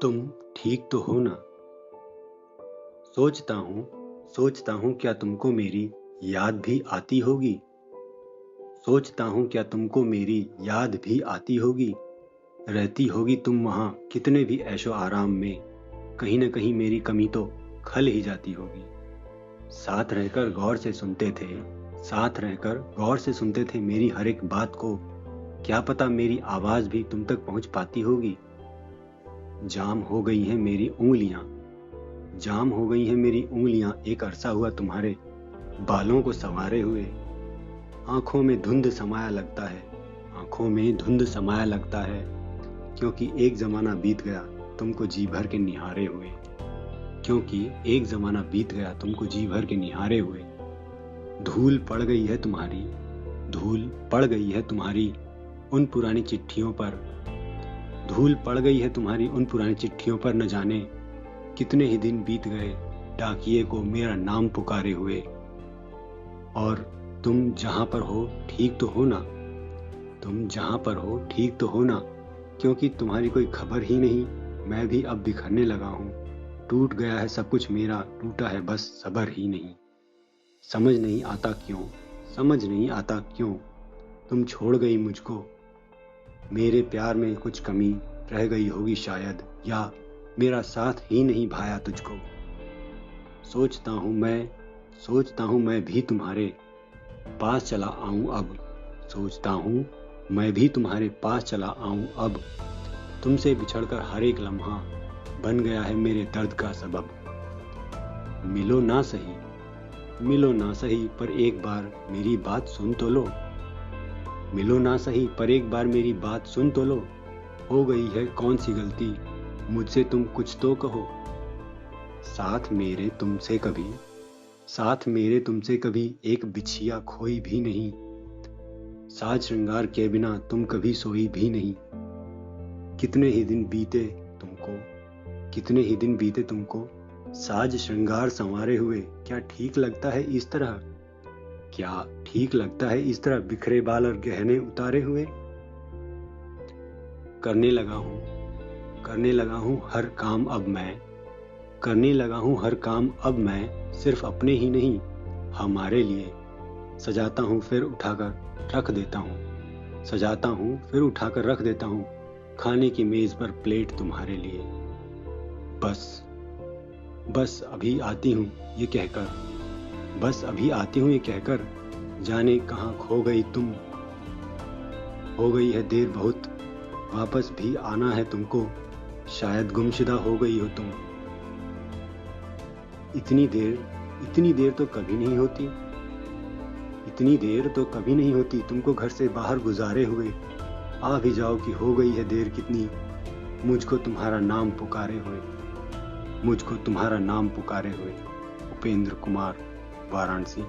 तुम ठीक तो हो ना? सोचता हूँ क्या तुमको मेरी याद भी आती होगी? सोचता हूँ क्या तुमको मेरी याद भी आती होगी? रहती होगी तुम वहाँ कितने भी ऐशो आराम में, कहीं न कहीं मेरी कमी तो खल ही जाती होगी। साथ रहकर गौर से सुनते थे मेरी हर एक बात को, क्या पता मेरी आवाज़ भी तुम तक पहुँच पाती होगी। जाम हो गई हैं मेरी उंगलियां एक अरसा हुआ तुम्हारे बालों को संवारे हुए। आंखों में धुंध समाया लगता है क्योंकि एक जमाना बीत गया तुमको जी भर के निहारे हुए। धूल पड़ गई है तुम्हारी उन पुरानी चिट्ठियों पर न जाने कितने ही दिन बीत गए डाकिये को मेरा नाम पुकारे हुए। और तुम जहाँ पर हो ठीक तो हो ना, क्योंकि तुम्हारी कोई खबर ही नहीं। मैं भी अब बिखरने लगा हूँ, टूट गया है सब कुछ मेरा, टूटा है बस सबर ही नहीं। समझ नहीं आता क्यों तुम छोड़ गई मुझको। मेरे प्यार में कुछ कमी रह गई होगी शायद, या मेरा साथ ही नहीं भाया तुझको। सोचता हूँ मैं भी तुम्हारे पास चला आऊं अब। तुमसे बिछड़कर हर एक लम्हा बन गया है मेरे दर्द का सबब। मिलो ना सही पर एक बार मेरी बात सुन तो लो। हो गई है कौन सी गलती मुझसे, तुम कुछ तो कहो। साथ मेरे तुमसे कभी एक बिछिया खोई भी नहीं। साज श्रृंगार के बिना तुम कभी सोई भी नहीं। कितने ही दिन बीते तुमको साज श्रृंगार संवारे हुए। क्या ठीक लगता है इस तरह बिखरे बाल और गहने उतारे हुए। करने लगा हूँ हर काम अब मैं सिर्फ अपने ही नहीं हमारे लिए। सजाता हूँ फिर उठाकर रख देता हूँ खाने की मेज पर प्लेट तुम्हारे लिए। बस अभी आती हूँ ये कहकर जाने कहाँ खो गई तुम। हो गई है देर बहुत, वापस भी आना है तुमको, शायद गुमशुदा हो गई हो तुम। इतनी देर तो कभी नहीं होती तुमको घर से बाहर गुजारे हुए। आ भी जाओ कि हो गई है देर कितनी, मुझको तुम्हारा नाम पुकारे हुए। उपेंद्र कुमार, वाराणसी।